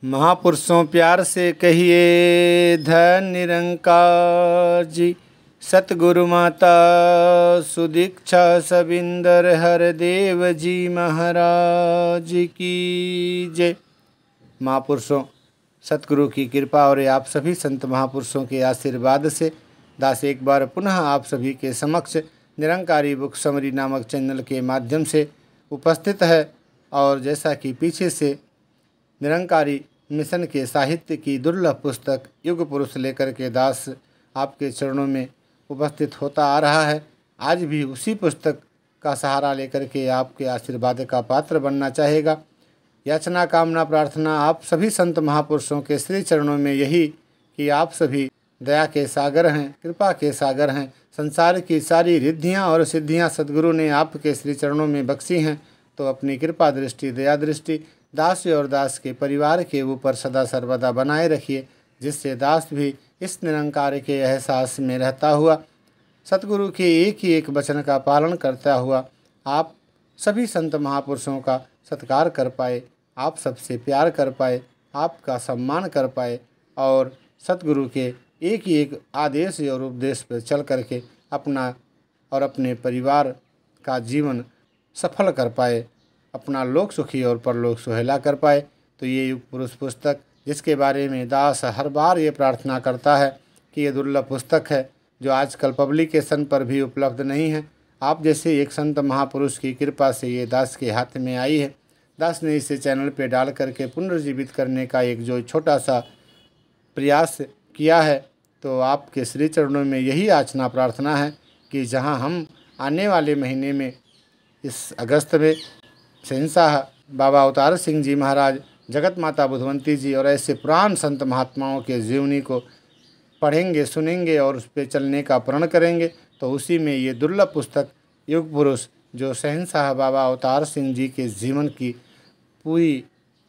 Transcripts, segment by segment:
महापुरुषों प्यार से कहिए धन निरंकार जी। सतगुरु माता सुदीक्षा सबिंदर हरदेव जी महाराज की जय। महापुरुषों सतगुरु की कृपा और आप सभी संत महापुरुषों के आशीर्वाद से दास एक बार पुनः आप सभी के समक्ष निरंकारी बुक समरी नामक चैनल के माध्यम से उपस्थित है। और जैसा कि पीछे से निरंकारी मिशन के साहित्य की दुर्लभ पुस्तक युग पुरुष लेकर के दास आपके चरणों में उपस्थित होता आ रहा है, आज भी उसी पुस्तक का सहारा लेकर के आपके आशीर्वाद का पात्र बनना चाहेगा। याचना कामना प्रार्थना आप सभी संत महापुरुषों के श्री चरणों में यही कि आप सभी दया के सागर हैं, कृपा के सागर हैं। संसार की सारी रिद्धियाँ और सिद्धियाँ सद्गुरु ने आपके श्री चरणों में बख्शी हैं, तो अपनी कृपा दृष्टि दया दृष्टि दास और दास के परिवार के ऊपर सदा सर्वदा बनाए रखिए, जिससे दास भी इस निरंकार के एहसास में रहता हुआ सतगुरु के एक ही एक वचन का पालन करता हुआ आप सभी संत महापुरुषों का सत्कार कर पाए, आप सबसे प्यार कर पाए, आपका सम्मान कर पाए और सतगुरु के एक ही एक आदेश और उपदेश पर चल करके अपना और अपने परिवार का जीवन सफल कर पाए, अपना लोक सुखी और परलोक सुहेला कर पाए। तो ये युग पुरुष पुस्तक, जिसके बारे में दास हर बार ये प्रार्थना करता है कि ये दुर्लभ पुस्तक है जो आजकल पब्लिकेशन पर भी उपलब्ध नहीं है। आप जैसे एक संत महापुरुष की कृपा से ये दास के हाथ में आई है। दास ने इसे चैनल पे डाल करके पुनर्जीवित करने का एक जो छोटा सा प्रयास किया है, तो आपके श्री चरणों में यही याचना प्रार्थना है कि जहां हम आने वाले महीने में इस अगस्त में शहंशाह बाबा अवतार सिंह जी महाराज, जगत माता बुधवंती जी और ऐसे पुराण संत महात्माओं के जीवनी को पढ़ेंगे, सुनेंगे और उस पर चलने का प्रण करेंगे, तो उसी में ये दुर्लभ पुस्तक युग पुरुष जो शहंशाह बाबा अवतार सिंह जी के जीवन की पूरी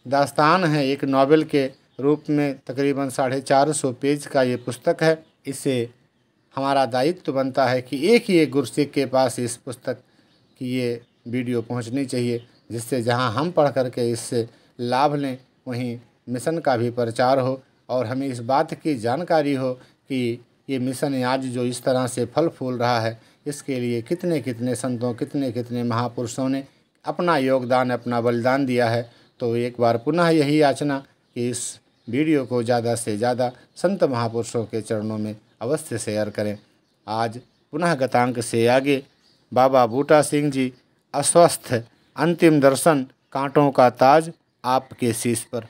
दास्तान है, एक नॉवेल के रूप में तकरीबन 450 पेज का ये पुस्तक है। इसे हमारा दायित्व बनता है कि एक ही एक गुरसिक के पास इस पुस्तक की ये वीडियो पहुंचनी चाहिए, जिससे जहां हम पढ़ करके इससे लाभ लें वहीं मिशन का भी प्रचार हो और हमें इस बात की जानकारी हो कि ये मिशन आज जो इस तरह से फल फूल रहा है, इसके लिए कितने कितने संतों, कितने कितने महापुरुषों ने अपना योगदान, अपना बलिदान दिया है। तो एक बार पुनः यही याचना कि इस वीडियो को ज़्यादा से ज़्यादा संत महापुरुषों के चरणों में अवश्य शेयर करें। आज पुनः गतांक से आगे बाबा बूटा सिंह जी, अस्वस्थ, अंतिम दर्शन, कांटों का ताज आपके शीश पर।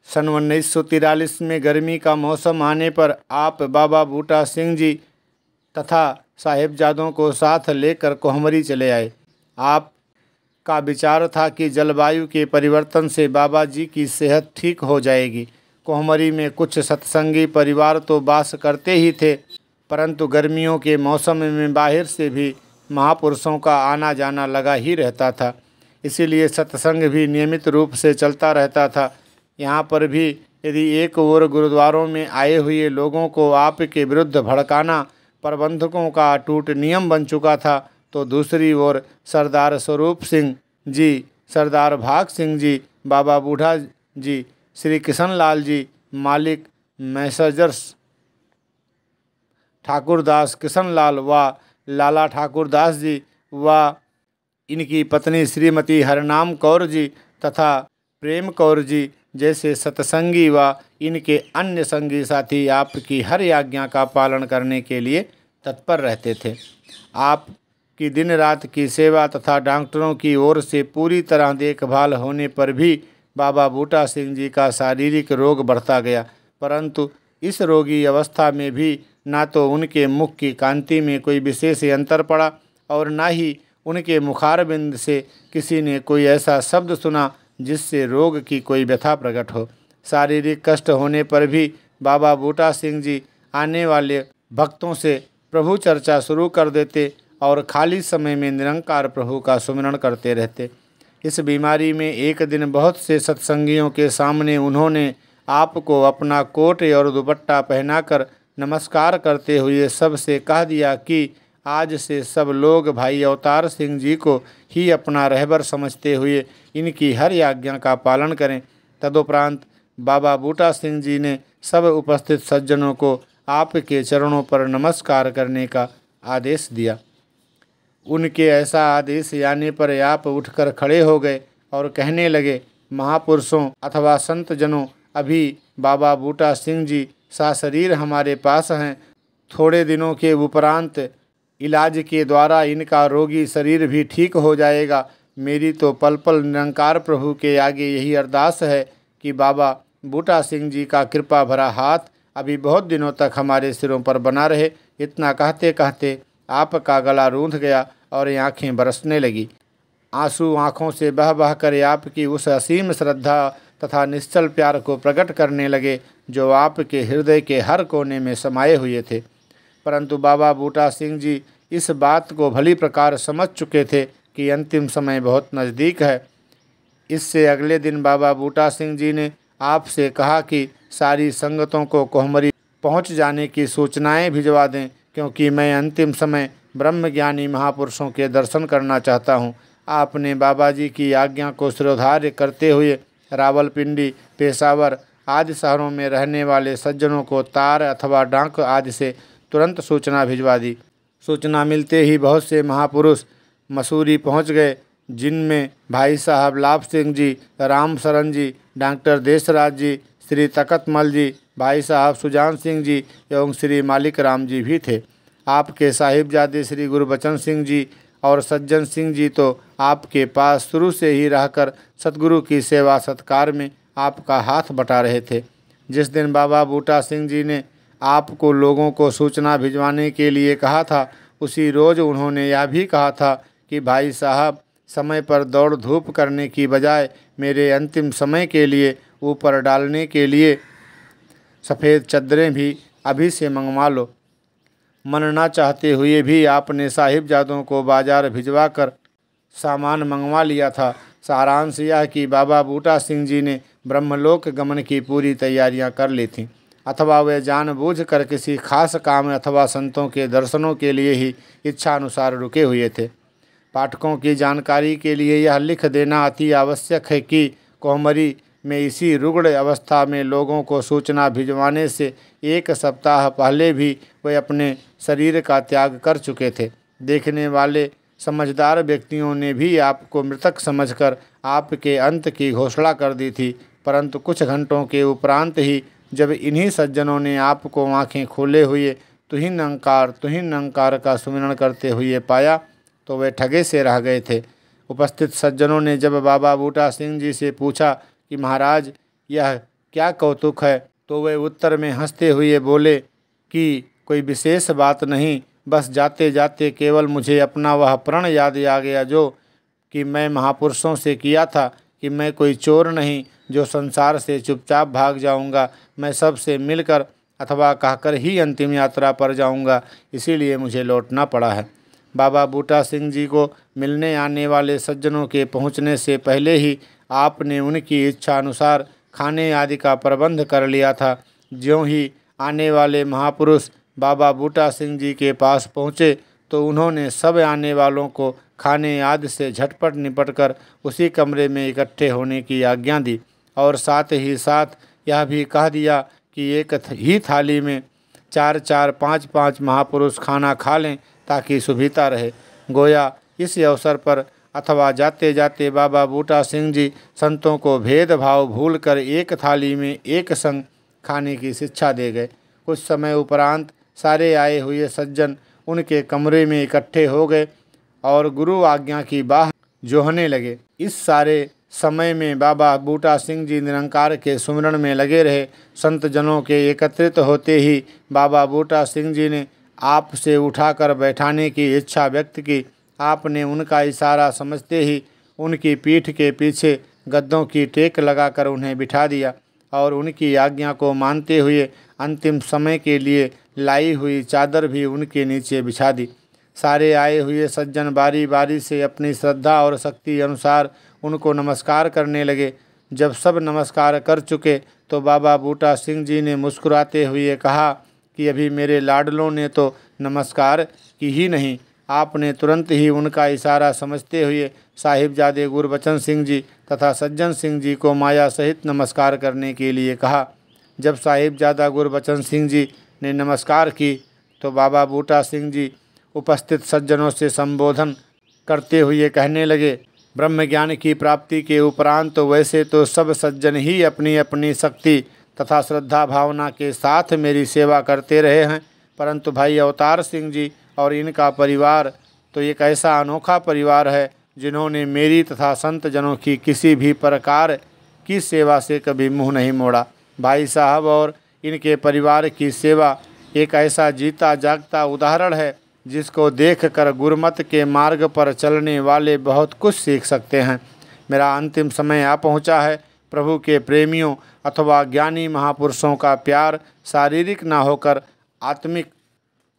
सन 1943 में गर्मी का मौसम आने पर आप बाबा बूटा सिंह जी तथा साहिबजादों को साथ लेकर कोहमरी चले आए। आपका विचार था कि जलवायु के परिवर्तन से बाबा जी की सेहत ठीक हो जाएगी। कोहमरी में कुछ सत्संगी परिवार तो वास करते ही थे, परंतु गर्मियों के मौसम में बाहर से भी महापुरुषों का आना जाना लगा ही रहता था, इसीलिए सत्संग भी नियमित रूप से चलता रहता था। यहाँ पर भी यदि एक ओर गुरुद्वारों में आए हुए लोगों को आपके विरुद्ध भड़काना प्रबंधकों का अटूट नियम बन चुका था, तो दूसरी ओर सरदार स्वरूप सिंह जी, सरदार भाग सिंह जी, बाबा बूढ़ा जी, श्री किशन लाल जी, मालिक मैसेजर्स ठाकुरदास किशन लाल व लाला ठाकुरदास जी व इनकी पत्नी श्रीमती हरनाम कौर जी तथा प्रेम कौर जी जैसे सत्संगी व इनके अन्य संगी साथी आपकी हर आज्ञा का पालन करने के लिए तत्पर रहते थे। आपकी दिन रात की सेवा तथा डॉक्टरों की ओर से पूरी तरह देखभाल होने पर भी बाबा बूटा सिंह जी का शारीरिक रोग बढ़ता गया, परंतु इस रोगी अवस्था में भी ना तो उनके मुख की कांति में कोई विशेष अंतर पड़ा और ना ही उनके मुखारबिंद से किसी ने कोई ऐसा शब्द सुना जिससे रोग की कोई व्यथा प्रकट हो। शारीरिक कष्ट होने पर भी बाबा बूटा सिंह जी आने वाले भक्तों से प्रभु चर्चा शुरू कर देते और खाली समय में निरंकार प्रभु का सुमिरन करते रहते। इस बीमारी में एक दिन बहुत से सत्संगियों के सामने उन्होंने आपको अपना कोट और दुपट्टा पहनाकर नमस्कार करते हुए सबसे कह दिया कि आज से सब लोग भाई अवतार सिंह जी को ही अपना रहबर समझते हुए इनकी हर आज्ञा का पालन करें। तदुपरांत बाबा बूटा सिंह जी ने सब उपस्थित सज्जनों को आपके चरणों पर नमस्कार करने का आदेश दिया। उनके ऐसा आदेश आने पर आप उठकर खड़े हो गए और कहने लगे, महापुरुषों अथवा संत जनों, अभी बाबा बूटा सिंह जी सशरीर हमारे पास हैं। थोड़े दिनों के उपरांत इलाज के द्वारा इनका रोगी शरीर भी ठीक हो जाएगा। मेरी तो पल पल निरंकार प्रभु के आगे यही अरदास है कि बाबा बूटा सिंह जी का कृपा भरा हाथ अभी बहुत दिनों तक हमारे सिरों पर बना रहे। इतना कहते कहते आपका गला रूंध गया और आंखें बरसने लगी। आंसू आँखों से बह बह कर आपकी उस असीम श्रद्धा तथा निश्चल प्यार को प्रकट करने लगे जो आपके हृदय के हर कोने में समाये हुए थे। परंतु बाबा बूटा सिंह जी इस बात को भली प्रकार समझ चुके थे कि अंतिम समय बहुत नज़दीक है। इससे अगले दिन बाबा बूटा सिंह जी ने आपसे कहा कि सारी संगतों को कोहमरी पहुंच जाने की सूचनाएं भिजवा दें, क्योंकि मैं अंतिम समय ब्रह्मज्ञानी महापुरुषों के दर्शन करना चाहता हूं। आपने बाबा जी की आज्ञा को शिरोधार्य करते हुए रावलपिंडी, पेशावर आदि शहरों में रहने वाले सज्जनों को तार अथवा डाक आदि से तुरंत सूचना भिजवा दी। सूचना मिलते ही बहुत से महापुरुष मसूरी पहुंच गए, जिनमें भाई साहब लाभ सिंह जी, राम शरण जी, डॉक्टर देशराज जी, श्री तकतमल जी, भाई साहब सुजान सिंह जी एवं श्री मालिक राम जी भी थे। आपके साहिबजादे श्री गुरबचन सिंह जी और सज्जन सिंह जी तो आपके पास शुरू से ही रहकर सतगुरु की सेवा सत्कार में आपका हाथ बटा रहे थे। जिस दिन बाबा बूटा सिंह जी ने आपको लोगों को सूचना भिजवाने के लिए कहा था, उसी रोज़ उन्होंने यह भी कहा था कि भाई साहब, समय पर दौड़ धूप करने की बजाय मेरे अंतिम समय के लिए ऊपर डालने के लिए सफ़ेद चद्दरें भी अभी से मंगवा लो। मन ना चाहते हुए भी आपने साहिबजादों को बाजार भिजवा कर सामान मंगवा लिया था। सारांश यह कि बाबा बूटा सिंह जी ने ब्रह्मलोक गमन की पूरी तैयारियां कर ली थीं, अथवा वे जानबूझकर किसी खास काम अथवा संतों के दर्शनों के लिए ही इच्छानुसार रुके हुए थे। पाठकों की जानकारी के लिए यह लिख देना अति आवश्यक है कि कोहमरी में इसी रुग्ण अवस्था में लोगों को सूचना भिजवाने से 1 सप्ताह पहले भी वे अपने शरीर का त्याग कर चुके थे। देखने वाले समझदार व्यक्तियों ने भी आपको मृतक समझकर आपके अंत की घोषणा कर दी थी, परंतु कुछ घंटों के उपरांत ही जब इन्हीं सज्जनों ने आपको आँखें खोले हुए तुहिं नंकार का सुमिरन करते हुए पाया तो वे ठगे से रह गए थे। उपस्थित सज्जनों ने जब बाबा बूटा सिंह जी से पूछा कि महाराज, यह क्या कौतुक है, तो वे उत्तर में हंसते हुए बोले कि कोई विशेष बात नहीं, बस जाते जाते केवल मुझे अपना वह प्रण याद आ गया जो कि मैं महापुरुषों से किया था कि मैं कोई चोर नहीं जो संसार से चुपचाप भाग जाऊंगा। मैं सबसे मिलकर अथवा कहकर ही अंतिम यात्रा पर जाऊंगा, इसीलिए मुझे लौटना पड़ा है। बाबा बूटा सिंह जी को मिलने आने वाले सज्जनों के पहुंचने से पहले ही आपने उनकी इच्छा अनुसार खाने आदि का प्रबंध कर लिया था। ज्यों ही आने वाले महापुरुष बाबा बूटा सिंह जी के पास पहुँचे तो उन्होंने सब आने वालों को खाने आदि से झटपट निपटकर उसी कमरे में इकट्ठे होने की आज्ञा दी और साथ ही साथ यह भी कह दिया कि एक ही थाली में 4-4, 5-5 महापुरुष खाना खा लें ताकि सुविधा रहे। गोया इस अवसर पर अथवा जाते जाते बाबा बूटा सिंह जी संतों को भेदभाव भूलकर एक थाली में एक संग खाने की शिक्षा दे गए। कुछ समय उपरांत सारे आए हुए सज्जन उनके कमरे में इकट्ठे हो गए और गुरु आज्ञा की बाह जोहने लगे। इस सारे समय में बाबा बूटा सिंह जी निरंकार के सुमिरन में लगे रहे। संत जनों के एकत्रित होते ही बाबा बूटा सिंह जी ने आपसे उठाकर बैठाने की इच्छा व्यक्त की। आपने उनका इशारा समझते ही उनकी पीठ के पीछे गद्दों की टेक लगाकर उन्हें बिठा दिया और उनकी आज्ञा को मानते हुए अंतिम समय के लिए लाई हुई चादर भी उनके नीचे बिछा दी। सारे आए हुए सज्जन बारी बारी से अपनी श्रद्धा और शक्ति अनुसार उनको नमस्कार करने लगे। जब सब नमस्कार कर चुके तो बाबा बूटा सिंह जी ने मुस्कुराते हुए कहा कि अभी मेरे लाडलों ने तो नमस्कार की ही नहीं, आपने तुरंत ही उनका इशारा समझते हुए साहिबजादे गुरबचन सिंह जी तथा सज्जन सिंह जी को माया सहित नमस्कार करने के लिए कहा। जब साहिबजादा गुरबचन सिंह जी ने नमस्कार की तो बाबा बूटा सिंह जी उपस्थित सज्जनों से संबोधन करते हुए कहने लगे, ब्रह्म ज्ञान की प्राप्ति के उपरांत तो वैसे तो सब सज्जन ही अपनी अपनी शक्ति तथा श्रद्धा भावना के साथ मेरी सेवा करते रहे हैं, परंतु भाई अवतार सिंह जी और इनका परिवार तो एक ऐसा अनोखा परिवार है जिन्होंने मेरी तथा संत जनों की किसी भी प्रकार की सेवा से कभी मुंह नहीं मोड़ा। भाई साहब और इनके परिवार की सेवा एक ऐसा जीता जागता उदाहरण है जिसको देखकर गुरुमत के मार्ग पर चलने वाले बहुत कुछ सीख सकते हैं। मेरा अंतिम समय आ पहुंचा है। प्रभु के प्रेमियों अथवा ज्ञानी महापुरुषों का प्यार शारीरिक ना होकर आत्मिक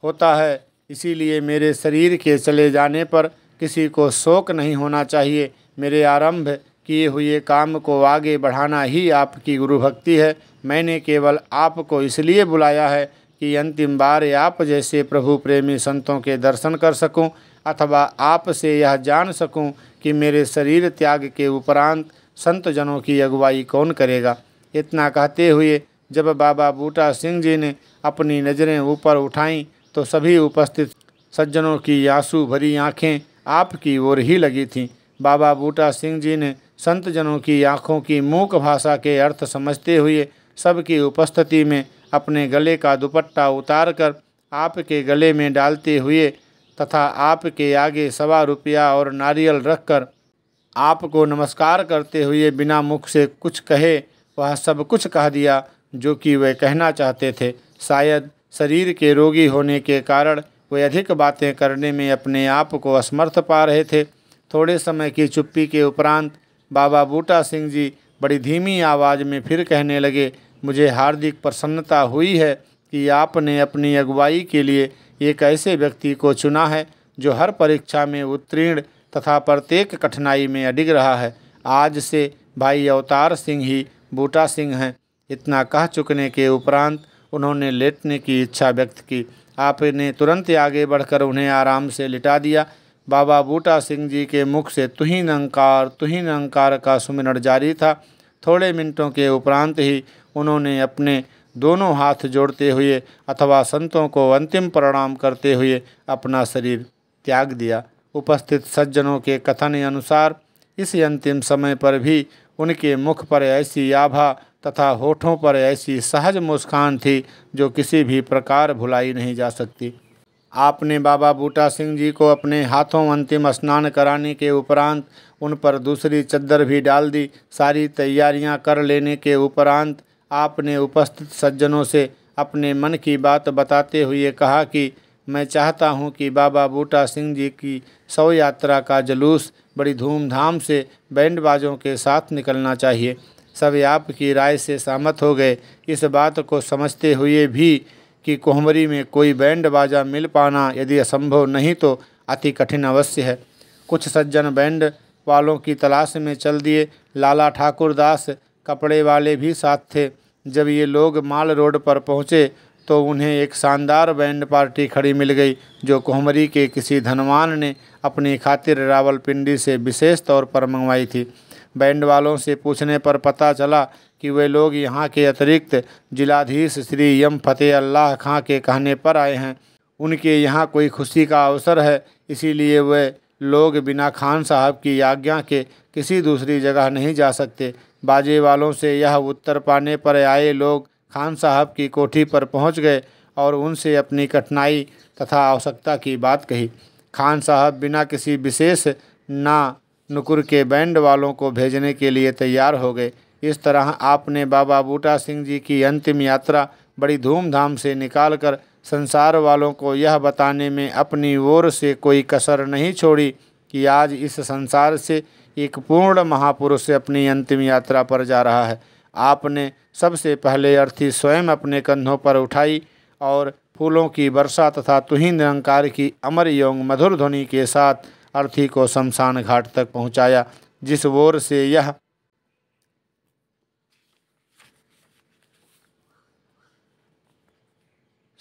होता है, इसीलिए मेरे शरीर के चले जाने पर किसी को शोक नहीं होना चाहिए। मेरे आरंभ किए हुए काम को आगे बढ़ाना ही आपकी गुरु भक्ति है। मैंने केवल आपको इसलिए बुलाया है कि अंतिम बार आप जैसे प्रभु प्रेमी संतों के दर्शन कर सकूं अथवा आपसे यह जान सकूं कि मेरे शरीर त्याग के उपरांत संत जनों की अगुवाई कौन करेगा। इतना कहते हुए जब बाबा बूटा सिंह जी ने अपनी नज़रें ऊपर उठाईं तो सभी उपस्थित सज्जनों की आंसू भरी आंखें आपकी ओर ही लगी थीं। बाबा बूटा सिंह जी ने संत जनों की आंखों की मूक भाषा के अर्थ समझते हुए सबकी उपस्थिति में अपने गले का दुपट्टा उतारकर आपके गले में डालते हुए तथा आपके आगे 1.25 रुपया और नारियल रखकर आपको नमस्कार करते हुए बिना मुख से कुछ कहे वह सब कुछ कह दिया जो कि वे कहना चाहते थे। शायद शरीर के रोगी होने के कारण वे अधिक बातें करने में अपने आप को असमर्थ पा रहे थे। थोड़े समय की चुप्पी के उपरांत बाबा बूटा सिंह जी बड़ी धीमी आवाज़ में फिर कहने लगे, मुझे हार्दिक प्रसन्नता हुई है कि आपने अपनी अगुवाई के लिए एक ऐसे व्यक्ति को चुना है जो हर परीक्षा में उत्तीर्ण तथा प्रत्येक कठिनाई में अडिग रहा है। आज से भाई अवतार सिंह ही बूटा सिंह हैं। इतना कह चुकने के उपरांत उन्होंने लेटने की इच्छा व्यक्त की। आपने तुरंत आगे बढ़कर उन्हें आराम से लिटा दिया। बाबा बूटा सिंह जी के मुख से तुहिं निरंकार का सुमिरन जारी था। थोड़े मिनटों के उपरांत ही उन्होंने अपने दोनों हाथ जोड़ते हुए अथवा संतों को अंतिम प्रणाम करते हुए अपना शरीर त्याग दिया। उपस्थित सज्जनों के कथन अनुसार इस अंतिम समय पर भी उनके मुख पर ऐसी आभा तथा होठों पर ऐसी सहज मुस्कान थी जो किसी भी प्रकार भुलाई नहीं जा सकती। आपने बाबा बूटा सिंह जी को अपने हाथों अंतिम स्नान कराने के उपरांत उन पर दूसरी चद्दर भी डाल दी। सारी तैयारियां कर लेने के उपरांत आपने उपस्थित सज्जनों से अपने मन की बात बताते हुए कहा कि मैं चाहता हूं कि बाबा बूटा सिंह जी की शव यात्रा का जुलूस बड़ी धूमधाम से बैंड बाजों के साथ निकलना चाहिए। सब आपकी राय से सहमत हो गए। इस बात को समझते हुए भी कि कोहमरी में कोई बैंड बाजा मिल पाना यदि असंभव नहीं तो अति कठिन अवश्य है। कुछ सज्जन बैंड वालों की तलाश में चल दिए। लाला ठाकुर दास कपड़े वाले भी साथ थे। जब ये लोग माल रोड पर पहुँचे तो उन्हें एक शानदार बैंड पार्टी खड़ी मिल गई जो कोहमरी के किसी धनवान ने अपनी खातिर रावलपिंडी से विशेष तौर पर मंगवाई थी। बैंड वालों से पूछने पर पता चला कि वे लोग यहाँ के अतिरिक्त जिलाधीश श्री एम फतेह अल्लाह खां के कहने पर आए हैं। उनके यहाँ कोई खुशी का अवसर है, इसीलिए वे लोग बिना खान साहब की आज्ञा के किसी दूसरी जगह नहीं जा सकते। बाजे वालों से यह उत्तर पाने पर आए लोग खान साहब की कोठी पर पहुँच गए और उनसे अपनी कठिनाई तथा आवश्यकता की बात कही। खान साहब बिना किसी विशेष नुकुर के बैंड वालों को भेजने के लिए तैयार हो गए। इस तरह आपने बाबा बूटा सिंह जी की अंतिम यात्रा बड़ी धूमधाम से निकालकर संसार वालों को यह बताने में अपनी ओर से कोई कसर नहीं छोड़ी कि आज इस संसार से एक पूर्ण महापुरुष अपनी अंतिम यात्रा पर जा रहा है। आपने सबसे पहले अर्थी स्वयं अपने कंधों पर उठाई और फूलों की वर्षा तथा तुहिं निरंकार की अमर एवं मधुर ध्वनि के साथ अर्थी को शमशान घाट तक पहुंचाया, जिस ओर से यह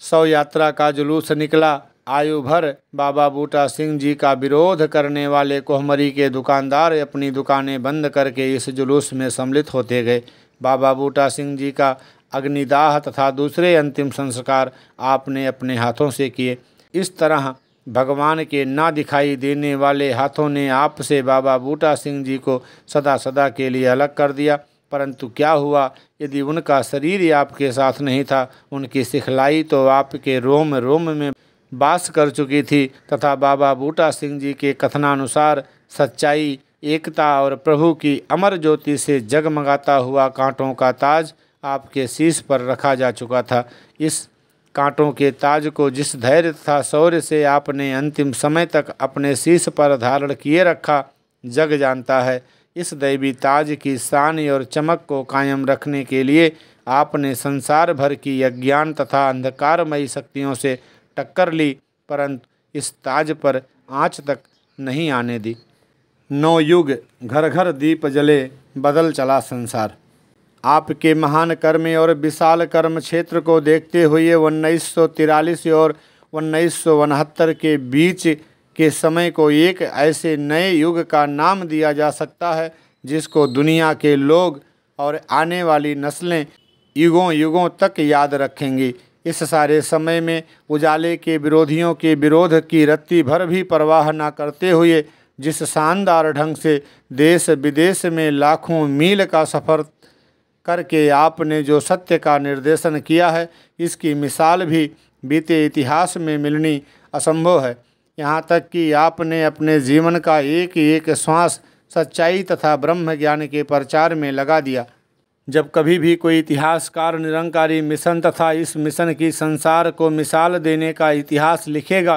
शव यात्रा का जुलूस निकला। आयु भर बाबा बूटा सिंह जी का विरोध करने वाले कोहमरी के दुकानदार अपनी दुकानें बंद करके इस जुलूस में सम्मिलित होते गए। बाबा बूटा सिंह जी का अग्निदाह तथा दूसरे अंतिम संस्कार आपने अपने हाथों से किए। इस तरह भगवान के ना दिखाई देने वाले हाथों ने आपसे बाबा बूटा सिंह जी को सदा सदा के लिए अलग कर दिया। परंतु क्या हुआ, यदि उनका शरीर ही आपके साथ नहीं था, उनकी सिखलाई तो आपके रोम रोम में वास कर चुकी थी तथा बाबा बूटा सिंह जी के कथनानुसार सच्चाई, एकता और प्रभु की अमर ज्योति से जगमगाता हुआ कांटों का ताज आपके शीश पर रखा जा चुका था। इस कांटों के ताज को जिस धैर्य तथा शौर्य से आपने अंतिम समय तक अपने शीश पर धारण किए रखा, जग जानता है। इस दैवी ताज की शान और चमक को कायम रखने के लिए आपने संसार भर की अज्ञान तथा अंधकारमयी शक्तियों से टक्कर ली, परंतु इस ताज पर आँच तक नहीं आने दी। 9 युग घर घर दीप जले, बदल चला संसार। आपके महान कर्म और विशाल कर्म क्षेत्र को देखते हुए 1943 और 1969 के बीच के समय को एक ऐसे नए युग का नाम दिया जा सकता है जिसको दुनिया के लोग और आने वाली नस्लें युगों युगों तक याद रखेंगी। इस सारे समय में उजाले के विरोधियों के विरोध की रत्ती भर भी परवाह न करते हुए जिस शानदार ढंग से देश विदेश में लाखों मील का सफ़र करके आपने जो सत्य का निर्देशन किया है, इसकी मिसाल भी बीते इतिहास में मिलनी असंभव है। यहाँ तक कि आपने अपने जीवन का एक एक श्वास सच्चाई तथा ब्रह्म ज्ञान के प्रचार में लगा दिया। जब कभी भी कोई इतिहासकार निरंकारी मिशन तथा इस मिशन की संसार को मिसाल देने का इतिहास लिखेगा,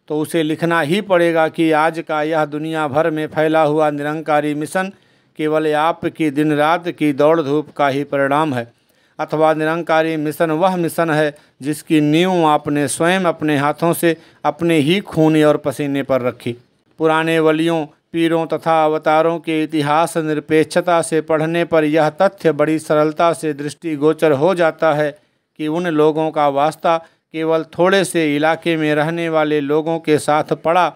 तो उसे लिखना ही पड़ेगा कि आज का यह दुनिया भर में फैला हुआ निरंकारी मिशन केवल आपकी दिन रात की दौड़ धूप का ही परिणाम है, अथवा निरंकारी मिशन वह मिशन है जिसकी नींव आपने स्वयं अपने हाथों से अपने ही खून और पसीने पर रखी। पुराने वलियों, पीरों तथा अवतारों के इतिहास निरपेक्षता से पढ़ने पर यह तथ्य बड़ी सरलता से दृष्टिगोचर हो जाता है कि उन लोगों का वास्ता केवल थोड़े से इलाके में रहने वाले लोगों के साथ पड़ा,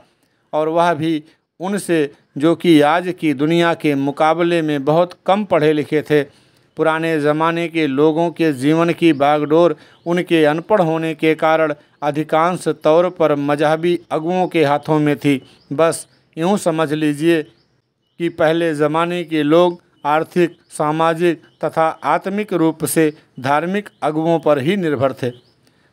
और वह भी उनसे जो कि आज की दुनिया के मुकाबले में बहुत कम पढ़े लिखे थे। पुराने ज़माने के लोगों के जीवन की बागडोर उनके अनपढ़ होने के कारण अधिकांश तौर पर मजहबी अगुओं के हाथों में थी। बस यूँ समझ लीजिए कि पहले ज़माने के लोग आर्थिक, सामाजिक तथा आत्मिक रूप से धार्मिक अगुओं पर ही निर्भर थे।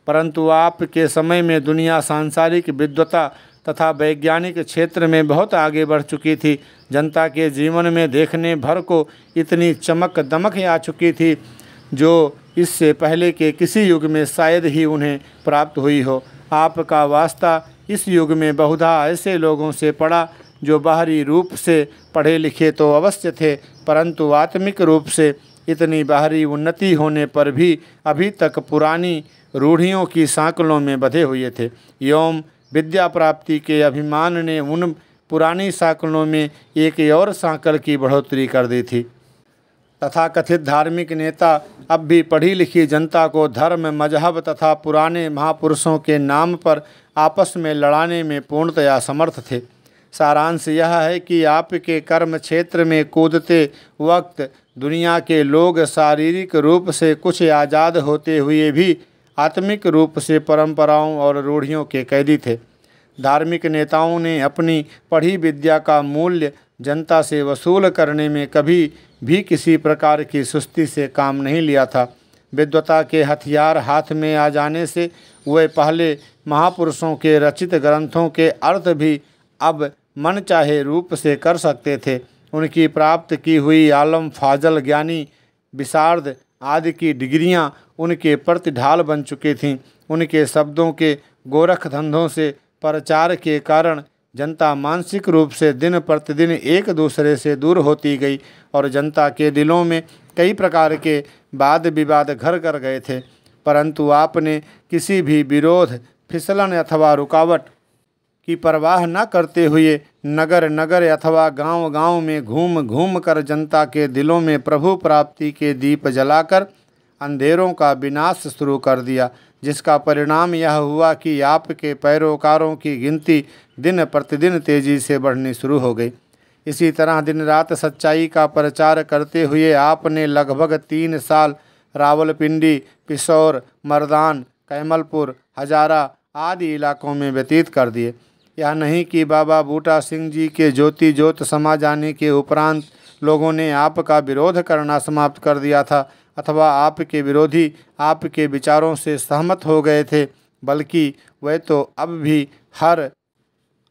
परंतु आपके समय में दुनिया सांसारिक विद्वता तथा वैज्ञानिक क्षेत्र में बहुत आगे बढ़ चुकी थी। जनता के जीवन में देखने भर को इतनी चमक दमक आ चुकी थी जो इससे पहले के किसी युग में शायद ही उन्हें प्राप्त हुई हो। आपका वास्ता इस युग में बहुधा ऐसे लोगों से पड़ा जो बाहरी रूप से पढ़े लिखे तो अवश्य थे, परंतु आत्मिक रूप से इतनी बाहरी उन्नति होने पर भी अभी तक पुरानी रूढ़ियों की सांकलों में बंधे हुए थे। एवं विद्या प्राप्ति के अभिमान ने उन पुरानी सांकलों में एक और सांकल की बढ़ोतरी कर दी थी। तथाकथित धार्मिक नेता अब भी पढ़ी लिखी जनता को धर्म, मजहब तथा पुराने महापुरुषों के नाम पर आपस में लड़ाने में पूर्णतया समर्थ थे। सारांश यह है कि आपके कर्म क्षेत्र में कूदते वक्त दुनिया के लोग शारीरिक रूप से कुछ आज़ाद होते हुए भी आत्मिक रूप से परंपराओं और रूढ़ियों के कैदी थे। धार्मिक नेताओं ने अपनी पढ़ी विद्या का मूल्य जनता से वसूल करने में कभी भी किसी प्रकार की सुस्ती से काम नहीं लिया था। विद्वता के हथियार हाथ में आ जाने से वे पहले महापुरुषों के रचित ग्रंथों के अर्थ भी अब मन चाहे रूप से कर सकते थे। उनकी प्राप्त की हुई आलम, फाजल, ज्ञानी, विशारद आदि की डिग्रियां उनके प्रतिढाल बन चुकी थीं। उनके शब्दों के गोरख धंधों से प्रचार के कारण जनता मानसिक रूप से दिन प्रतिदिन एक दूसरे से दूर होती गई और जनता के दिलों में कई प्रकार के वाद विवाद घर कर गए थे। परंतु आपने किसी भी विरोध, फिसलन अथवा रुकावट की परवाह न करते हुए नगर नगर अथवा गांव गांव में घूम घूम कर जनता के दिलों में प्रभु प्राप्ति के दीप जलाकर अंधेरों का विनाश शुरू कर दिया। जिसका परिणाम यह हुआ कि आपके पैरोकारों की गिनती दिन प्रतिदिन तेजी से बढ़नी शुरू हो गई। इसी तरह दिन रात सच्चाई का प्रचार करते हुए आपने लगभग 3 साल रावलपिंडी, पिशौर, मर्दान, कैमलपुर, हजारा आदि इलाकों में व्यतीत कर दिए। यह नहीं कि बाबा बूटा सिंह जी के ज्योति ज्योत समा जाने के उपरांत लोगों ने आपका विरोध करना समाप्त कर दिया था अथवा आपके विरोधी आपके विचारों से सहमत हो गए थे, बल्कि वे तो अब भी हर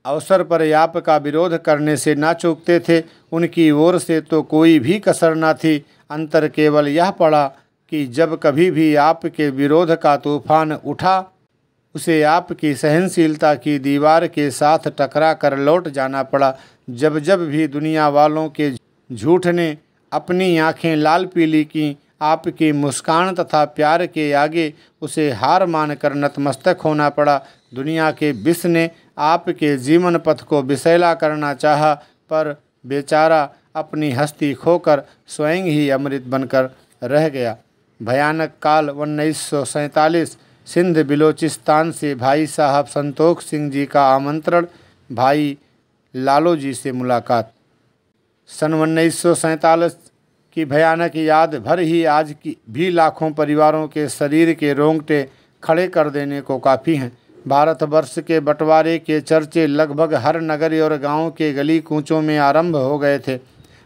अवसर पर आपका विरोध करने से ना चूकते थे। उनकी ओर से तो कोई भी कसर न थी। अंतर केवल यह पड़ा कि जब कभी भी आपके विरोध का तूफान उठा, उसे आपकी सहनशीलता की दीवार के साथ टकरा कर लौट जाना पड़ा। जब जब भी दुनिया वालों के झूठ ने अपनी आंखें लाल पीली की, आपकी मुस्कान तथा प्यार के आगे उसे हार मानकर नतमस्तक होना पड़ा। दुनिया के विष ने आपके जीवन पथ को विषैला करना चाहा, पर बेचारा अपनी हस्ती खोकर स्वयं ही अमृत बनकर रह गया। भयानक काल 1947 सिंध बिलोचिस्तान से भाई साहब संतोख सिंह जी का आमंत्रण, भाई लालो जी से मुलाकात। सन 1947 की भयानक याद भर ही आज की भी लाखों परिवारों के शरीर के रोंगटे खड़े कर देने को काफ़ी हैं। भारतवर्ष के बंटवारे के चर्चे लगभग हर नगर और गांव के गली कूचों में आरंभ हो गए थे।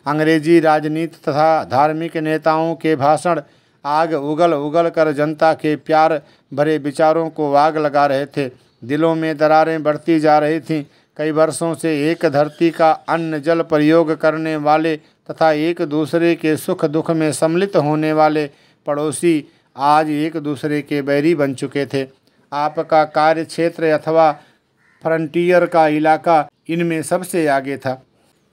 अंग्रेजी राजनीति तथा धार्मिक नेताओं के भाषण आग उगल उगल कर जनता के प्यार भरे विचारों को आग लगा रहे थे। दिलों में दरारें बढ़ती जा रही थीं। कई वर्षों से एक धरती का अन्न जल प्रयोग करने वाले तथा एक दूसरे के सुख दुख में सम्मिलित होने वाले पड़ोसी आज एक दूसरे के बैरी बन चुके थे। आपका कार्य क्षेत्र अथवा फ्रंटियर का इलाका इनमें सबसे आगे था।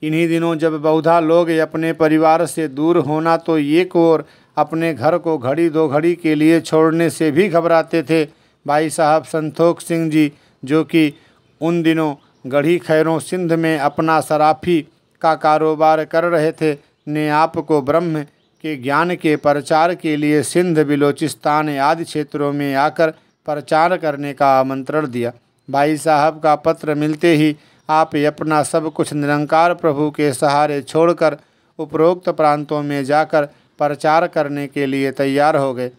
इन्हीं दिनों जब बहुधा लोग अपने परिवार से दूर होना तो एक और अपने घर को घड़ी दो घड़ी के लिए छोड़ने से भी घबराते थे, भाई साहब संतोख सिंह जी, जो कि उन दिनों गढ़ी खैरों सिंध में अपना सराफी का कारोबार कर रहे थे, ने आपको ब्रह्म के ज्ञान के प्रचार के लिए सिंध बिलोचिस्तान आदि क्षेत्रों में आकर प्रचार करने का आमंत्रण दिया। भाई साहब का पत्र मिलते ही आप अपना सब कुछ निरंकार प्रभु के सहारे छोड़कर उपरोक्त प्रांतों में जाकर प्रचार करने के लिए तैयार हो गए।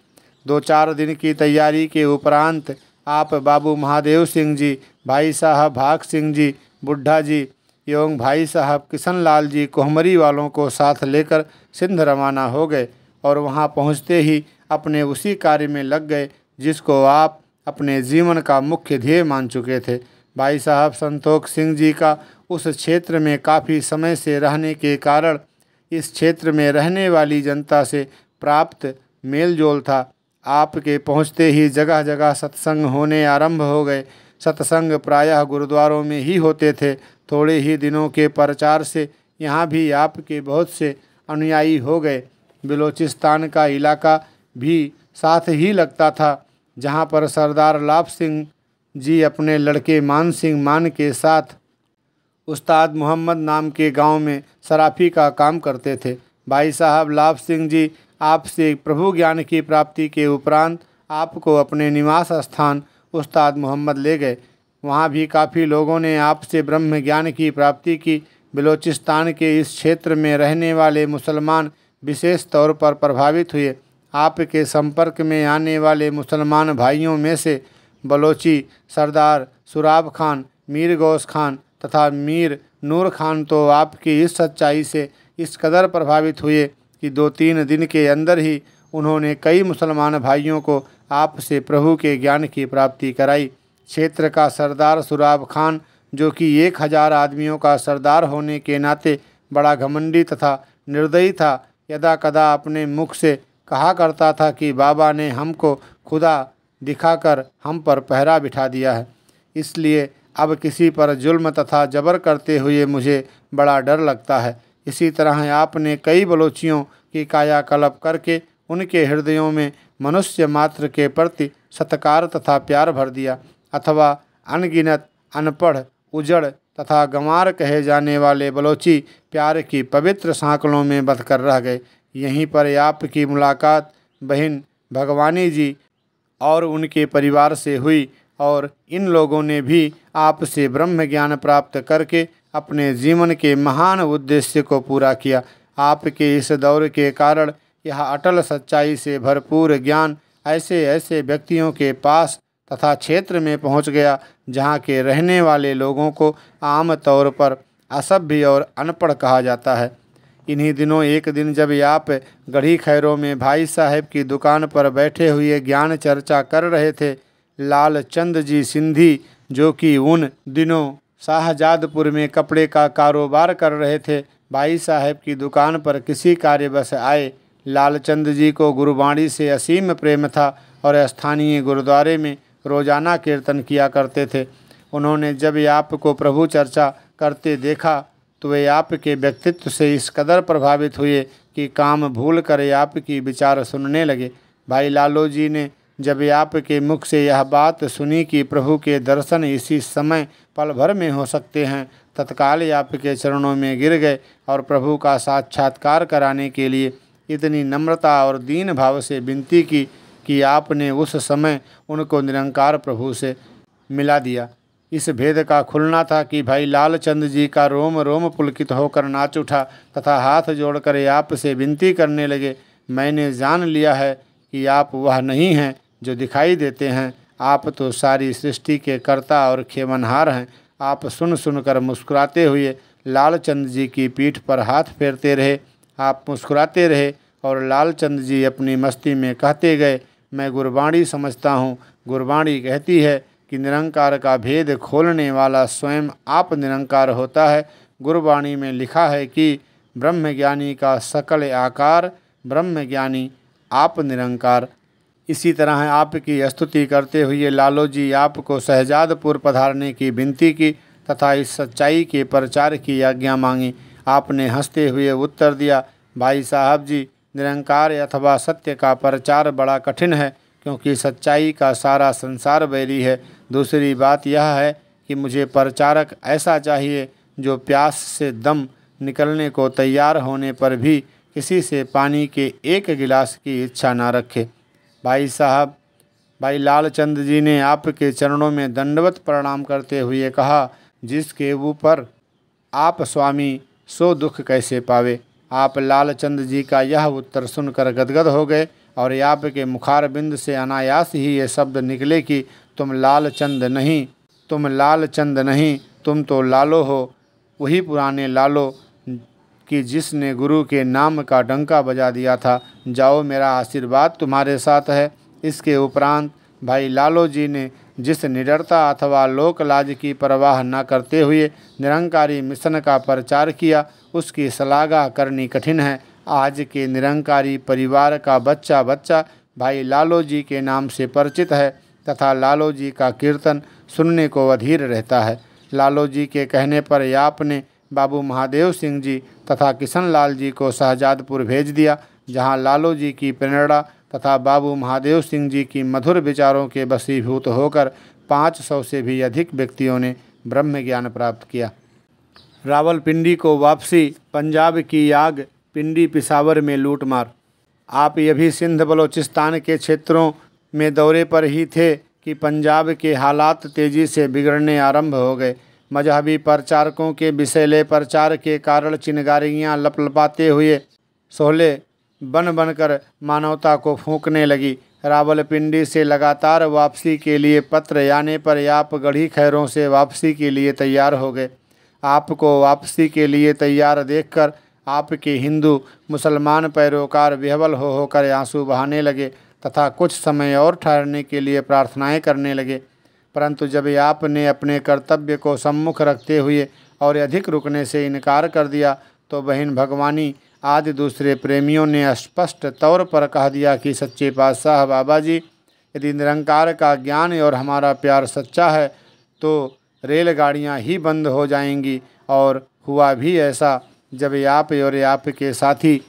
2-4 दिन की तैयारी के उपरांत आप बाबू महादेव सिंह जी, भाई साहब भाग सिंह जी, बुढ़ा जी एवं भाई साहब किशन लाल जी कोहमरी वालों को साथ लेकर सिंध रवाना हो गए और वहां पहुंचते ही अपने उसी कार्य में लग गए जिसको आप अपने जीवन का मुख्य ध्येय मान चुके थे। भाई साहब संतोख सिंह जी का उस क्षेत्र में काफ़ी समय से रहने के कारण इस क्षेत्र में रहने वाली जनता से प्राप्त मेलजोल था। आपके पहुंचते ही जगह जगह सत्संग होने आरंभ हो गए। सत्संग प्रायः गुरुद्वारों में ही होते थे। थोड़े ही दिनों के प्रचार से यहाँ भी आपके बहुत से अनुयायी हो गए। बिलोचिस्तान का इलाका भी साथ ही लगता था, जहाँ पर सरदार लाभ सिंह जी अपने लड़के मान सिंह मान के साथ उस्ताद मोहम्मद नाम के गांव में सराफी का काम करते थे। भाई साहब लाभ सिंह जी आपसे प्रभु ज्ञान की प्राप्ति के उपरांत आपको अपने निवास स्थान उस्ताद मोहम्मद ले गए। वहाँ भी काफ़ी लोगों ने आपसे ब्रह्म ज्ञान की प्राप्ति की। बिलोचिस्तान के इस क्षेत्र में रहने वाले मुसलमान विशेष तौर पर प्रभावित हुए। आपके संपर्क में आने वाले मुसलमान भाइयों में से बलोची सरदार सुराब खान, मीर गौस खान तथा मीर नूर खान तो आपकी इस सच्चाई से इस कदर प्रभावित हुए कि 2-3 दिन के अंदर ही उन्होंने कई मुसलमान भाइयों को आपसे प्रभु के ज्ञान की प्राप्ति कराई। क्षेत्र का सरदार सुराब खान, जो कि 1000 आदमियों का सरदार होने के नाते बड़ा घमंडी तथा निर्दयी था, यदा कदा अपने मुख से कहा करता था कि बाबा ने हमको खुदा दिखाकर हम पर पहरा बिठा दिया है, इसलिए अब किसी पर जुल्म तथा जबर करते हुए मुझे बड़ा डर लगता है। इसी तरह आपने कई बलोचियों की कायाकल्प करके उनके हृदयों में मनुष्य मात्र के प्रति सत्कार तथा प्यार भर दिया, अथवा अनगिनत अनपढ़ उजड़ तथा गंवार कहे जाने वाले बलोची प्यार की पवित्र सांकलों में बंधकर रह गए। यहीं पर आपकी मुलाकात बहन भगवानी जी और उनके परिवार से हुई, और इन लोगों ने भी आपसे ब्रह्म ज्ञान प्राप्त करके अपने जीवन के महान उद्देश्य को पूरा किया। आपके इस दौर के कारण यह अटल सच्चाई से भरपूर ज्ञान ऐसे ऐसे व्यक्तियों के पास तथा क्षेत्र में पहुंच गया जहां के रहने वाले लोगों को आम तौर पर असभ्य और अनपढ़ कहा जाता है। इन्हीं दिनों एक दिन जब आप गढ़ी खैरों में भाई साहब की दुकान पर बैठे हुए ज्ञान चर्चा कर रहे थे, लालचंद जी सिंधी, जो कि उन दिनों शाहजादपुर में कपड़े का कारोबार कर रहे थे, भाई साहब की दुकान पर किसी कार्यवश आए। लालचंद जी को गुरुवाणी से असीम प्रेम था और स्थानीय गुरुद्वारे में रोजाना कीर्तन किया करते थे। उन्होंने जब आपको प्रभु चर्चा करते देखा तो वे आपके व्यक्तित्व से इस कदर प्रभावित हुए कि काम भूल कर आपकी विचार सुनने लगे। भाई लालो जी ने जब आपके मुख से यह बात सुनी कि प्रभु के दर्शन इसी समय पल भर में हो सकते हैं, तत्काल आपके चरणों में गिर गए और प्रभु का साक्षात्कार कराने के लिए इतनी नम्रता और दीन भाव से विनती की कि आपने उस समय उनको निरंकार प्रभु से मिला दिया। इस भेद का खुलना था कि भाई लालचंद जी का रोम रोम पुलकित होकर नाच उठा तथा हाथ जोड़कर आपसे विनती करने लगे, मैंने जान लिया है कि आप वह नहीं हैं जो दिखाई देते हैं, आप तो सारी सृष्टि के कर्ता और खेवनहार हैं। आप सुन सुनकर मुस्कुराते हुए लालचंद जी की पीठ पर हाथ फेरते रहे। आप मुस्कुराते रहे और लालचंद जी अपनी मस्ती में कहते गए, मैं गुरबाणी समझता हूँ। गुरबाणी कहती है कि निरंकार का भेद खोलने वाला स्वयं आप निरंकार होता है। गुरबाणी में लिखा है कि ब्रह्मज्ञानी का सकल आकार, ब्रह्मज्ञानी आप निरंकार। इसी तरह आपकी स्तुति करते हुए लालो जी आपको शहजादपुर पधारने की विनती की तथा इस सच्चाई के प्रचार की आज्ञा मांगी। आपने हंसते हुए उत्तर दिया, भाई साहब जी, निरंकार अथवा सत्य का प्रचार बड़ा कठिन है क्योंकि सच्चाई का सारा संसार बैरी है। दूसरी बात यह है कि मुझे प्रचारक ऐसा चाहिए जो प्यास से दम निकलने को तैयार होने पर भी किसी से पानी के एक गिलास की इच्छा ना रखे। भाई साहब, भाई लालचंद जी ने आपके चरणों में दंडवत प्रणाम करते हुए कहा, जिसके ऊपर आप स्वामी सो दुख कैसे पावे। आप लालचंद जी का यह उत्तर सुनकर गदगद हो गए और आपके मुखारबिंद से अनायास ही ये शब्द निकले कि तुम लालचंद नहीं, तुम लालचंद नहीं, तुम तो लालो हो, वही पुराने लालो कि जिसने गुरु के नाम का डंका बजा दिया था। जाओ, मेरा आशीर्वाद तुम्हारे साथ है। इसके उपरांत भाई लालो जी ने जिस निडरता अथवा लोक लाज की परवाह न करते हुए निरंकारी मिशन का प्रचार किया, उसकी शलाघा करनी कठिन है। आज के निरंकारी परिवार का बच्चा बच्चा भाई लालो जी के नाम से परिचित है तथा लालो जी का कीर्तन सुनने को अधीर रहता है। लालो जी के कहने पर आपने बाबू महादेव सिंह जी तथा किशन लाल जी को शाहजादपुर भेज दिया, जहां लालो जी की प्रेरणा तथा बाबू महादेव सिंह जी की मधुर विचारों के वशीभूत होकर 500 से भी अधिक व्यक्तियों ने ब्रह्म ज्ञान प्राप्त किया। रावलपिंडी को वापसी, पंजाब की आग, पिंडी पिशावर में लूटमार। आप ये भी सिंध बलोचिस्तान के क्षेत्रों में दौरे पर ही थे कि पंजाब के हालात तेज़ी से बिगड़ने आरंभ हो गए। मजहबी प्रचारकों के विषैले प्रचार के कारण चिनगारियाँ लपलपाते हुए सोहले बन बनकर मानवता को फूंकने लगी। रावलपिंडी से लगातार वापसी के लिए पत्र आने पर आप गढ़ी खैरों से वापसी के लिए तैयार हो गए। आपको वापसी के लिए तैयार देखकर आपके हिंदू मुसलमान पैरोकार विह्वल होकर आंसू बहाने लगे तथा कुछ समय और ठहरने के लिए प्रार्थनाएं करने लगे। परंतु जब आपने अपने कर्तव्य को सम्मुख रखते हुए और अधिक रुकने से इनकार कर दिया तो बहन भगवानी आदि दूसरे प्रेमियों ने स्पष्ट तौर पर कह दिया कि सच्चे पातशाह बाबा जी, यदि निरंकार का ज्ञान और हमारा प्यार सच्चा है तो रेलगाड़ियां ही बंद हो जाएंगी। और हुआ भी ऐसा। जब आप और आपके साथी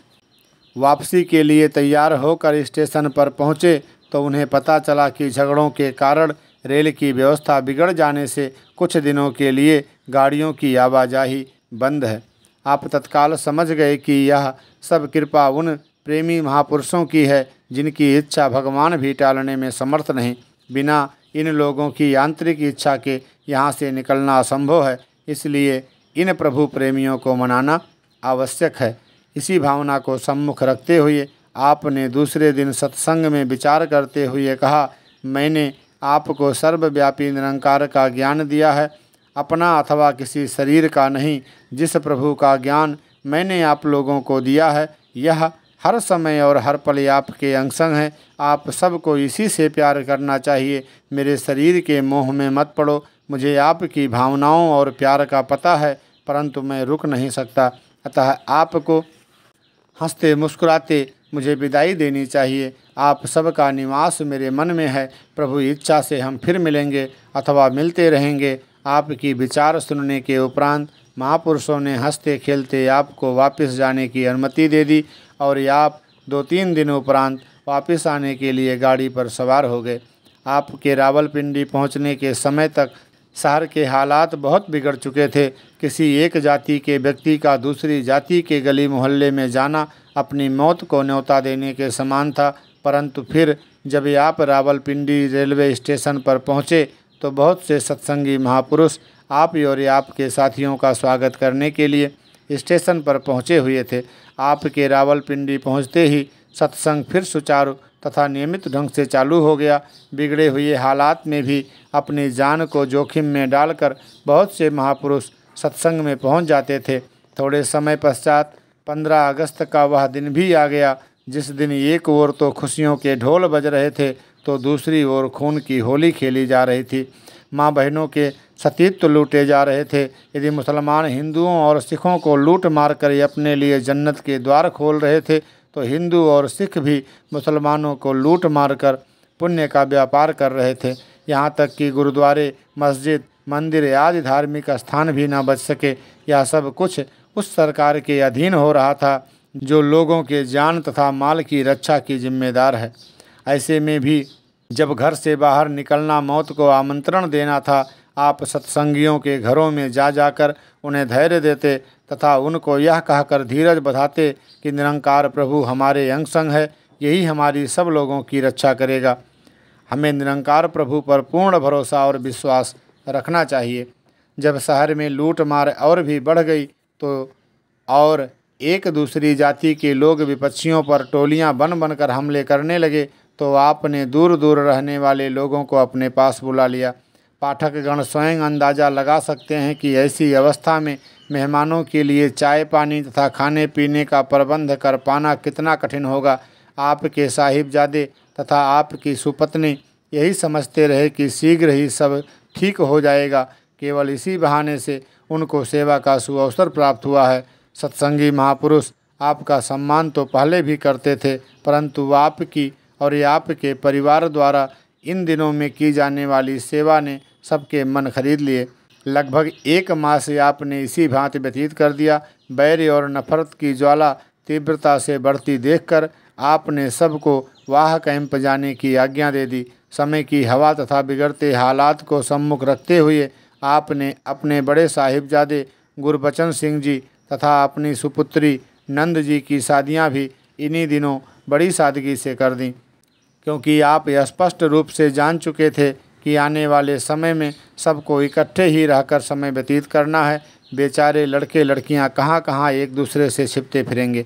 वापसी के लिए तैयार होकर स्टेशन पर पहुंचे तो उन्हें पता चला कि झगड़ों के कारण रेल की व्यवस्था बिगड़ जाने से कुछ दिनों के लिए गाड़ियों की आवाजाही बंद है। आप तत्काल समझ गए कि यह सब कृपा उन प्रेमी महापुरुषों की है, जिनकी इच्छा भगवान भी टालने में समर्थ नहीं। बिना इन लोगों की आंतरिक इच्छा के यहाँ से निकलना असंभव है। इसलिए इन प्रभु प्रेमियों को मनाना आवश्यक है। इसी भावना को सम्मुख रखते हुए आपने दूसरे दिन सत्संग में विचार करते हुए कहा, मैंने आपको सर्वव्यापी निरंकार का ज्ञान दिया है, अपना अथवा किसी शरीर का नहीं। जिस प्रभु का ज्ञान मैंने आप लोगों को दिया है, यह हर समय और हर पल आपके अंगसंग है। आप सबको इसी से प्यार करना चाहिए। मेरे शरीर के मोह में मत पड़ो। मुझे आपकी भावनाओं और प्यार का पता है, परंतु मैं रुक नहीं सकता। अतः आपको हंसते मुस्कुराते मुझे विदाई देनी चाहिए। आप सबका निवास मेरे मन में है। प्रभु इच्छा से हम फिर मिलेंगे अथवा मिलते रहेंगे। आपकी विचार सुनने के उपरांत महापुरुषों ने हंसते खेलते आपको वापस जाने की अनुमति दे दी और आप 2-3 दिन उपरांत वापस आने के लिए गाड़ी पर सवार हो गए। आपके रावलपिंडी पहुंचने के समय तक शहर के हालात बहुत बिगड़ चुके थे। किसी एक जाति के व्यक्ति का दूसरी जाति के गली मोहल्ले में जाना अपनी मौत को न्योता देने के समान था। परंतु फिर जब आप रावलपिंडी रेलवे स्टेशन पर पहुंचे तो बहुत से सत्संगी महापुरुष आप और आपके साथियों का स्वागत करने के लिए स्टेशन पर पहुंचे हुए थे। आपके रावलपिंडी पहुंचते ही सत्संग फिर सुचारू तथा नियमित ढंग से चालू हो गया। बिगड़े हुए हालात में भी अपनी जान को जोखिम में डालकर बहुत से महापुरुष सत्संग में पहुंच जाते थे। थोड़े समय पश्चात 15 अगस्त का वह दिन भी आ गया, जिस दिन एक ओर तो खुशियों के ढोल बज रहे थे तो दूसरी ओर खून की होली खेली जा रही थी। माँ बहनों के सतीत्व लूटे जा रहे थे। यदि मुसलमान हिंदुओं और सिखों को लूट मार कर अपने लिए जन्नत के द्वार खोल रहे थे, तो हिंदू और सिख भी मुसलमानों को लूट मार कर पुण्य का व्यापार कर रहे थे। यहाँ तक कि गुरुद्वारे, मस्जिद, मंदिर आदि धार्मिक स्थान भी न बच सके। यह सब कुछ उस सरकार के अधीन हो रहा था जो लोगों के जान तथा माल की रक्षा की जिम्मेदार है। ऐसे में भी जब घर से बाहर निकलना मौत को आमंत्रण देना था, आप सत्संगियों के घरों में जा जाकर उन्हें धैर्य देते तथा उनको यह कहकर धीरज बधाते कि निरंकार प्रभु हमारे अंग संग है, यही हमारी सब लोगों की रक्षा करेगा। हमें निरंकार प्रभु पर पूर्ण भरोसा और विश्वास रखना चाहिए। जब शहर में लूट मार और भी बढ़ गई तो और एक दूसरी जाति के लोग विपक्षियों पर टोलियां बन बनकर हमले करने लगे, तो आपने दूर दूर रहने वाले लोगों को अपने पास बुला लिया। पाठकगण स्वयं अंदाज़ा लगा सकते हैं कि ऐसी अवस्था में मेहमानों के लिए चाय पानी तथा खाने पीने का प्रबंध कर पाना कितना कठिन होगा। आपके साहिबजादे तथा आपकी सुपत्नी यही समझते रहे कि शीघ्र ही सब ठीक हो जाएगा। केवल इसी बहाने से उनको सेवा का सुअवसर प्राप्त हुआ है। सत्संगी महापुरुष आपका सम्मान तो पहले भी करते थे, परंतु आपकी और आपके परिवार द्वारा इन दिनों में की जाने वाली सेवा ने सबके मन खरीद लिए। लगभग 1 माह से आपने इसी भांति व्यतीत कर दिया। बैर और नफरत की ज्वाला तीव्रता से बढ़ती देखकर आपने सबको वाह कैंप जाने की आज्ञा दे दी। समय की हवा तथा बिगड़ते हालात को सम्मुख रखते हुए आपने अपने बड़े साहिबजादे गुरबचन सिंह जी तथा अपनी सुपुत्री नंद जी की शादियां भी इन्हीं दिनों बड़ी सादगी से कर दी, क्योंकि आप स्पष्ट रूप से जान चुके थे कि आने वाले समय में सबको इकट्ठे ही रहकर समय व्यतीत करना है। बेचारे लड़के लड़कियां कहाँ कहाँ एक दूसरे से छिपते फिरेंगे।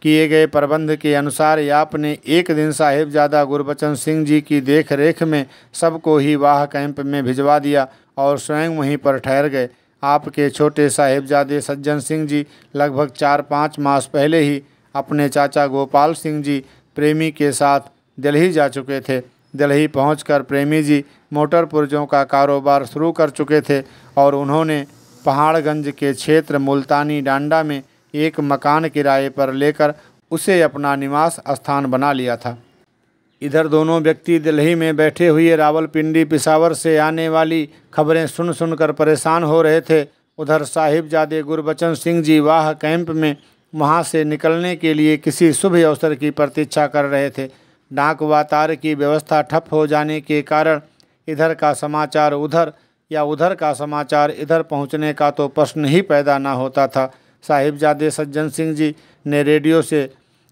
किए गए प्रबंध के अनुसार आपने एक दिन साहिबजादा गुरबचन सिंह जी की देख रेख में सबको ही वाह कैंप में भिजवा दिया और स्वयं वहीं पर ठहर गए। आपके छोटे साहिबजादे सज्जन सिंह जी लगभग 4-5 मास पहले ही अपने चाचा गोपाल सिंह जी प्रेमी के साथ दिल्ली जा चुके थे। दिल्ली पहुंचकर प्रेमी जी मोटर पुर्जों का कारोबार शुरू कर चुके थे और उन्होंने पहाड़गंज के क्षेत्र मुल्तानी डांडा में एक मकान किराए पर लेकर उसे अपना निवास स्थान बना लिया था। इधर दोनों व्यक्ति दिल्ली में बैठे हुए रावलपिंडी पिशावर से आने वाली खबरें सुन सुनकर परेशान हो रहे थे। उधर साहिबजादे गुरबचन सिंह जी वाह कैंप में वहां से निकलने के लिए किसी शुभ अवसर की प्रतीक्षा कर रहे थे। डाक व तार की व्यवस्था ठप हो जाने के कारण इधर का समाचार उधर या उधर का समाचार इधर पहुंचने का तो प्रश्न ही पैदा न होता था। साहिबजादे सज्जन सिंह जी ने रेडियो से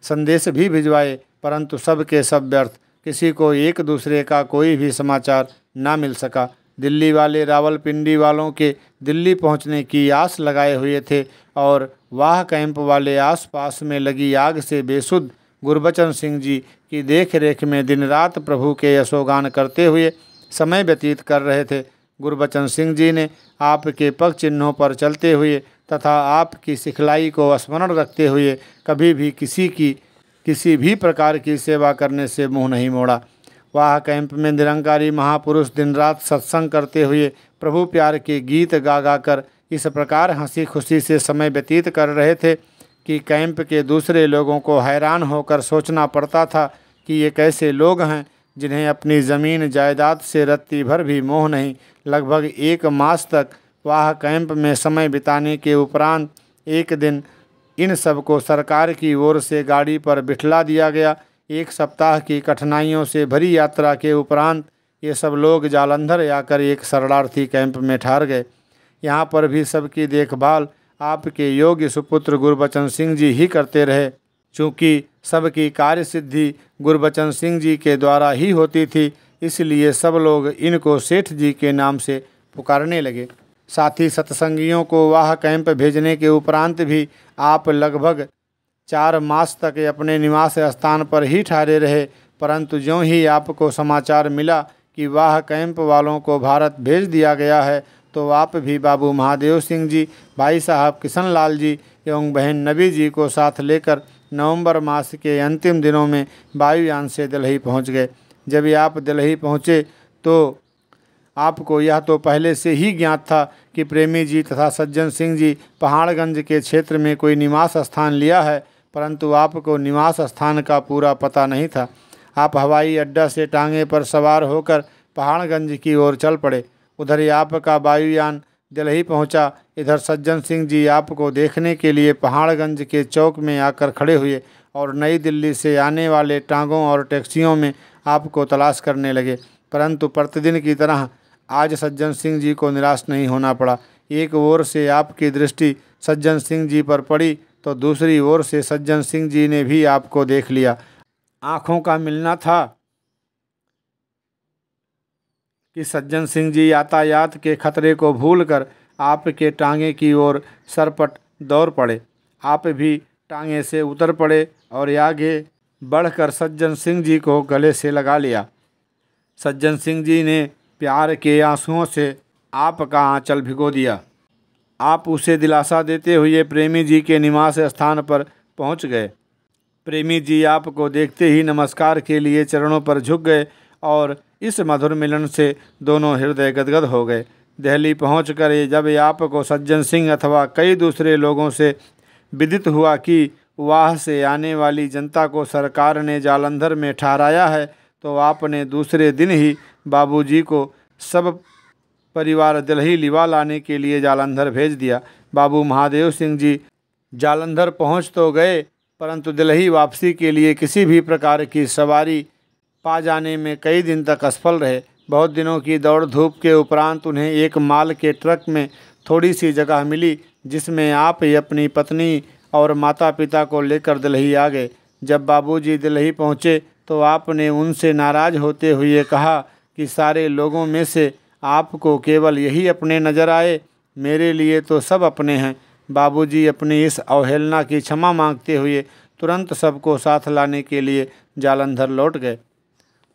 संदेश भी भिजवाए, परंतु सब के सब व्यर्थ। किसी को एक दूसरे का कोई भी समाचार ना मिल सका। दिल्ली वाले रावलपिंडी वालों के दिल्ली पहुंचने की आस लगाए हुए थे और वाह कैंप वाले आसपास में लगी आग से बेसुध गुरबचन सिंह जी की देख रेख में दिन रात प्रभु के यशोगान करते हुए समय व्यतीत कर रहे थे। गुरबचन सिंह जी ने आपके पग चिन्हों पर चलते हुए तथा आपकी सिखलाई को स्मरण रखते हुए कभी भी किसी भी प्रकार की सेवा करने से मुंह नहीं मोड़ा। वाह कैंप में निरंकारी महापुरुष दिन रात सत्संग करते हुए प्रभु प्यार के गीत गा गा कर इस प्रकार हंसी खुशी से समय व्यतीत कर रहे थे कि कैंप के दूसरे लोगों को हैरान होकर सोचना पड़ता था कि ये कैसे लोग हैं जिन्हें अपनी ज़मीन जायदाद से रत्ती भर भी मोह नहीं। लगभग 1 मास तक वाह कैंप में समय बिताने के उपरांत एक दिन इन सबको सरकार की ओर से गाड़ी पर बिठला दिया गया। 1 सप्ताह की कठिनाइयों से भरी यात्रा के उपरांत ये सब लोग जालंधर आकर एक शरणार्थी कैंप में ठहर गए। यहाँ पर भी सबकी देखभाल आपके योग्य सुपुत्र गुरबचन सिंह जी ही करते रहे। चूँकि सबकी कार्य सिद्धि गुरबचन सिंह जी के द्वारा ही होती थी, इसलिए सब लोग इनको सेठ जी के नाम से पुकारने लगे। साथ ही सत्संगियों को वाह कैंप भेजने के उपरांत भी आप लगभग 4 मास तक अपने निवास स्थान पर ही ठहरे रहे। परंतु ज्यों ही आपको समाचार मिला कि वाह कैंप वालों को भारत भेज दिया गया है, तो आप भी बाबू महादेव सिंह जी, भाई साहब किशन लाल जी एवं बहन नबी जी को साथ लेकर नवंबर मास के अंतिम दिनों में वायुयान से दिल्ली पहुंच गए। जब आप दिल्ली पहुंचे तो आपको यह तो पहले से ही ज्ञात था कि प्रेमी जी तथा सज्जन सिंह जी पहाड़गंज के क्षेत्र में कोई निवास स्थान लिया है, परंतु आपको निवास स्थान का पूरा पता नहीं था। आप हवाई अड्डा से टांगे पर सवार होकर पहाड़गंज की ओर चल पड़े। उधर ही आपका वायुयान दिल्ली पहुंचा। इधर सज्जन सिंह जी आपको देखने के लिए पहाड़गंज के चौक में आकर खड़े हुए और नई दिल्ली से आने वाले टांगों और टैक्सियों में आपको तलाश करने लगे। परंतु प्रतिदिन की तरह आज सज्जन सिंह जी को निराश नहीं होना पड़ा। एक ओर से आपकी दृष्टि सज्जन सिंह जी पर पड़ी तो दूसरी ओर से सज्जन सिंह जी ने भी आपको देख लिया। आँखों का मिलना था कि सज्जन सिंह जी यातायात के खतरे को भूलकर आपके टांगे की ओर सरपट दौड़ पड़े। आप भी टांगे से उतर पड़े और आगे बढ़कर सज्जन सिंह जी को गले से लगा लिया। सज्जन सिंह जी ने प्यार के आंसुओं से आपका आंचल भिगो दिया। आप उसे दिलासा देते हुए प्रेमी जी के निवास स्थान पर पहुंच गए। प्रेमी जी आपको देखते ही नमस्कार के लिए चरणों पर झुक गए और इस मधुर मिलन से दोनों हृदय गदगद हो गए। दिल्ली पहुंचकर जब आपको सज्जन सिंह अथवा कई दूसरे लोगों से विदित हुआ कि वाह से आने वाली जनता को सरकार ने जालंधर में ठहराया है, तो आपने दूसरे दिन ही बाबूजी को सब परिवार दिल्ली लिवा लाने के लिए जालंधर भेज दिया। बाबू महादेव सिंह जी जालंधर पहुंच तो गए, परंतु दिल्ली वापसी के लिए किसी भी प्रकार की सवारी पा जाने में कई दिन तक असफल रहे। बहुत दिनों की दौड़ धूप के उपरांत उन्हें एक माल के ट्रक में थोड़ी सी जगह मिली, जिसमें आप अपनी पत्नी और माता पिता को लेकर दिल्ली आ गए। जब बाबूजी दिल्ली पहुँचे तो आपने उनसे नाराज़ होते हुए कहा कि सारे लोगों में से आपको केवल यही अपने नज़र आए, मेरे लिए तो सब अपने हैं। बाबूजी अपनी इस अवहेलना की क्षमा मांगते हुए तुरंत सबको साथ लाने के लिए जालंधर लौट गए।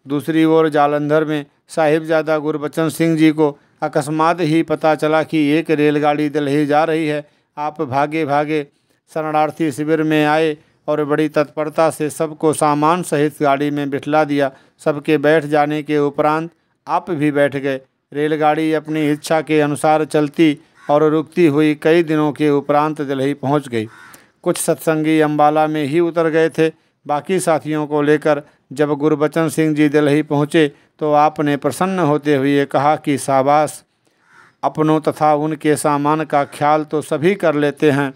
दूसरी ओर जालंधर में साहिबजादा गुरबचन सिंह जी को अकस्मात ही पता चला कि एक रेलगाड़ी दिल्ली जा रही है। आप भागे भागे शरणार्थी शिविर में आए और बड़ी तत्परता से सबको सामान सहित गाड़ी में बिठला दिया। सबके बैठ जाने के उपरांत आप भी बैठ गए। रेलगाड़ी अपनी इच्छा के अनुसार चलती और रुकती हुई कई दिनों के उपरांत दिल्ली पहुंच गई। कुछ सत्संगी अम्बाला में ही उतर गए थे। बाकी साथियों को लेकर जब गुरबचन सिंह जी दिल्ली पहुँचे तो आपने प्रसन्न होते हुए कहा कि शाबाश, अपनों तथा उनके सामान का ख्याल तो सभी कर लेते हैं,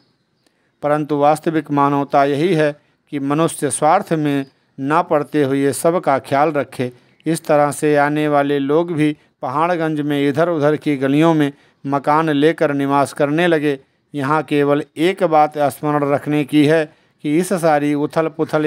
परंतु वास्तविक मानवता यही है कि मनुष्य स्वार्थ में ना पड़ते हुए सबका ख्याल रखे। इस तरह से आने वाले लोग भी पहाड़गंज में इधर उधर की गलियों में मकान लेकर निवास करने लगे। यहाँ केवल एक बात स्मरण रखने की है कि इस सारी उथल पुथल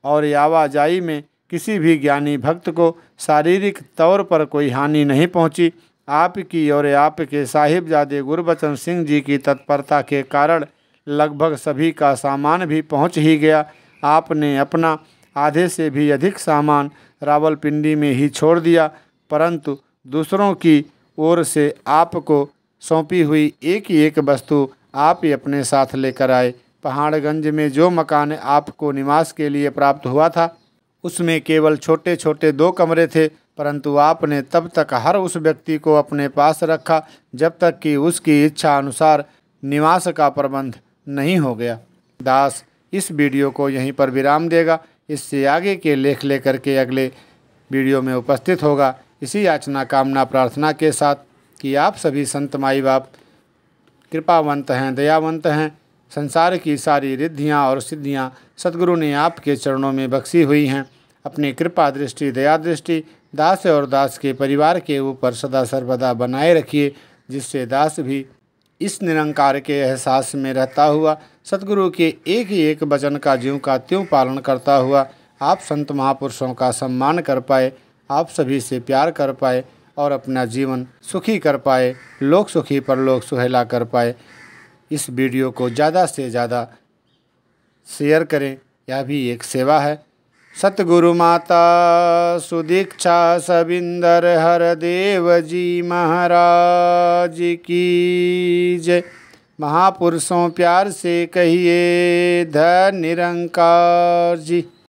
और आवाजाही में किसी भी ज्ञानी भक्त को शारीरिक तौर पर कोई हानि नहीं पहुंची। आपकी और आपके साहिबजादे गुरबचन सिंह जी की तत्परता के कारण लगभग सभी का सामान भी पहुंच ही गया। आपने अपना आधे से भी अधिक सामान रावलपिंडी में ही छोड़ दिया, परंतु दूसरों की ओर से आपको सौंपी हुई एक वस्तु आप ही अपने साथ लेकर आए। पहाड़गंज में जो मकान आपको निवास के लिए प्राप्त हुआ था, उसमें केवल छोटे छोटे 2 कमरे थे, परंतु आपने तब तक हर उस व्यक्ति को अपने पास रखा जब तक कि उसकी इच्छा अनुसार निवास का प्रबंध नहीं हो गया। दास इस वीडियो को यहीं पर विराम देगा। इससे आगे के लेख लेकर के अगले वीडियो में उपस्थित होगा। इसी याचना कामना प्रार्थना के साथ कि आप सभी संत माई बाप कृपावंत हैं, दयावंत हैं। संसार की सारी रिद्धियाँ और सिद्धियाँ सतगुरु ने आपके चरणों में बख्शी हुई हैं। अपनी कृपा दृष्टि, दया दृष्टि दास और दास के परिवार के ऊपर सदा सर्वदा बनाए रखिए, जिससे दास भी इस निरंकार के एहसास में रहता हुआ सतगुरु के एक वचन का ज्यों का त्यों पालन करता हुआ आप संत महापुरुषों का सम्मान कर पाए, आप सभी से प्यार कर पाए और अपना जीवन सुखी कर पाए, लोक सुखी परलोक सुहेला कर पाए। इस वीडियो को ज़्यादा से ज़्यादा शेयर करें, यह भी एक सेवा है। सतगुरु माता सुदीक्षा सबिंदर हरदेव जी महाराज की जय। महापुरुषों प्यार से कहिए धन निरंकार जी।